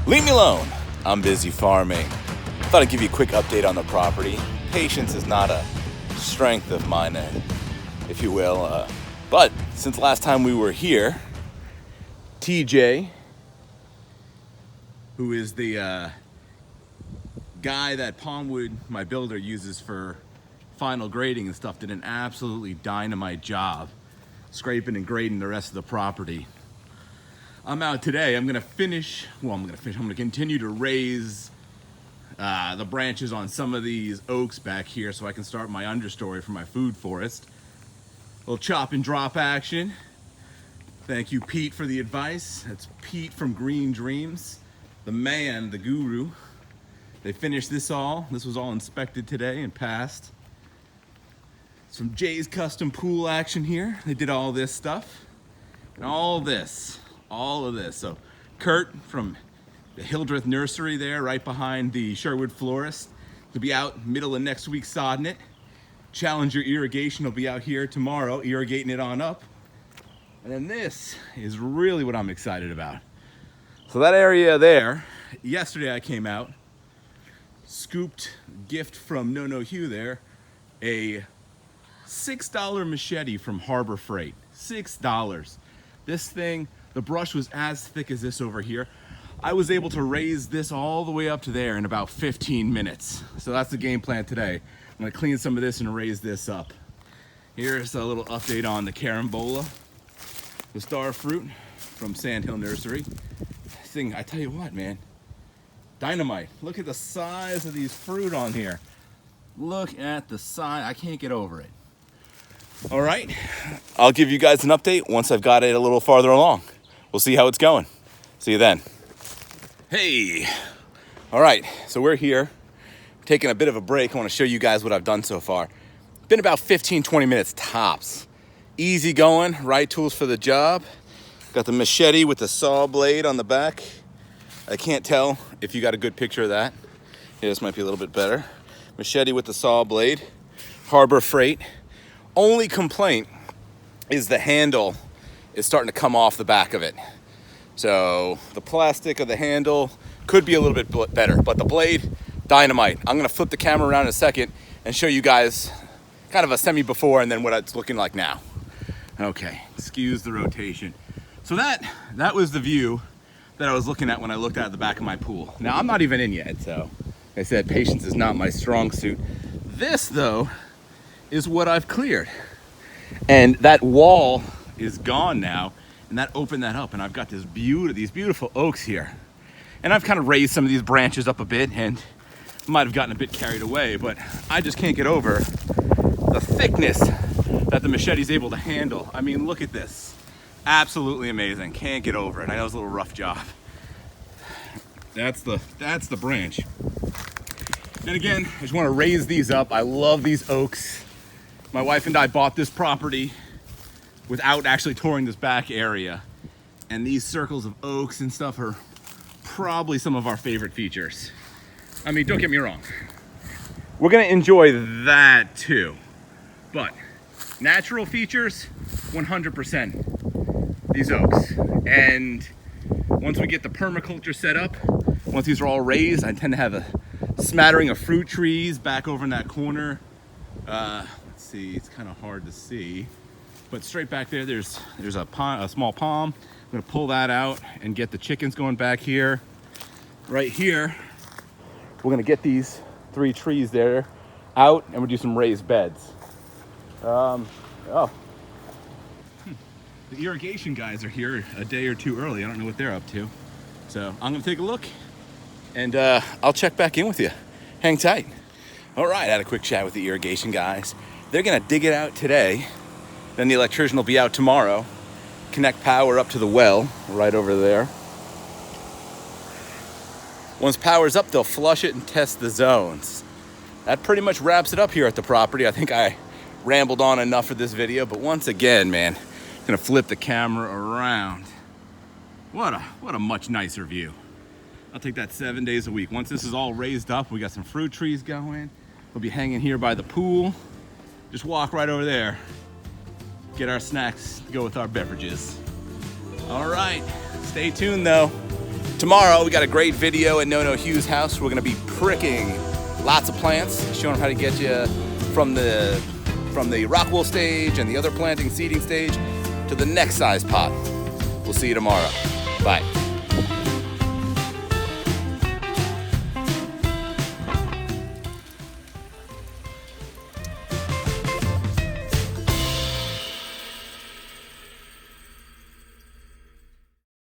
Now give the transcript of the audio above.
Leave me alone. I'm busy farming. Thought I'd give you a quick update on the property. Patience is not a strength of mine, if you will. But since last time we were here, TJ, who is the guy that Palmwood, my builder, uses for final grading and stuff, did an absolutely dynamite job scraping and grading the rest of the property. I'm out today. I'm gonna continue to raise the branches on some of these oaks back here so I can start my understory for my food forest. A little chop and drop action. Thank you, Pete, for the advice. That's Pete from Green Dreams, the man, the guru. They finished this all. This was all inspected today and passed. Some Jay's Custom Pool action here. They did all this stuff and all of this. So Kurt from the Hildreth Nursery there, right behind the Sherwood Florist, will be out middle of next week sodding it. Challenger Irrigation will be out here tomorrow, irrigating it on up. And then this is really what I'm excited about. So that area there, yesterday I came out, scooped gift from No Hugh there, a $6 machete from Harbor Freight. $6. This thing, the brush was as thick as this over here. I was able to raise this all the way up to there in about 15 minutes. So that's the game plan today. I'm gonna clean some of this and raise this up. Here's a little update on the carambola, the star fruit from Sandhill Nursery. This thing, I tell you what, man, dynamite. Look at the size of these fruit on here. Look at the size, I can't get over it. All right, I'll give you guys an update once I've got it a little farther along. We'll see how it's going. See you then. Hey, all right, so we're here, taking a bit of a break. I wanna show you guys what I've done so far. Been about 15, 20 minutes tops. Easy going, right tools for the job. Got the machete with the saw blade on the back. I can't tell if you got a good picture of that. Yeah, this might be a little bit better. Machete with the saw blade, Harbor Freight. Only complaint is the handle is starting to come off the back of it. So the plastic of the handle could be a little bit better, but the blade, dynamite. I'm gonna flip the camera around in a second and show you guys kind of a semi before and then what it's looking like now. Okay, excuse the rotation. So that was the view that I was looking at when I looked out the back of my pool. Now I'm not even in yet, so like I said, patience is not my strong suit. This though is what I've cleared. And that wall is gone now, and that opened that up, and I've got these beautiful oaks here. And I've kind of raised some of these branches up a bit and might have gotten a bit carried away, but I just can't get over the thickness that the machete's able to handle. I mean, look at this. Absolutely amazing. Can't get over it. I know it's a little rough job. That's the branch. And again, I just want to raise these up. I love these oaks. My wife and I bought this property without actually touring this back area. And these circles of oaks and stuff are probably some of our favorite features. I mean, don't get me wrong. We're gonna enjoy that too. But natural features, 100% these oaks. And once we get the permaculture set up, once these are all raised, I tend to have a smattering of fruit trees back over in that corner. Let's see, it's kind of hard to see, but straight back there, there's a small palm. I'm gonna pull that out and get the chickens going back here. Right here, we're gonna get these 3 trees there out and we'll do some raised beds. The irrigation guys are here a day or two early. I don't know what they're up to. So I'm gonna take a look and I'll check back in with you. Hang tight. All right, I had a quick chat with the irrigation guys. They're gonna dig it out today. Then the electrician will be out tomorrow. Connect power up to the well right over there. Once power's up, they'll flush it and test the zones. That pretty much wraps it up here at the property. I think I rambled on enough for this video, but once again, man, I'm gonna flip the camera around. What a much nicer view. I'll take that 7 days a week. Once this is all raised up, we got some fruit trees going. We'll be hanging here by the pool. Just walk right over there. Get our snacks to go with our beverages. All right, stay tuned though. Tomorrow, we got a great video at No Hugh's house. We're gonna be pricking lots of plants, showing them how to get you from the rock wool stage and the other planting seeding stage to the next size pot. We'll see you tomorrow. Bye.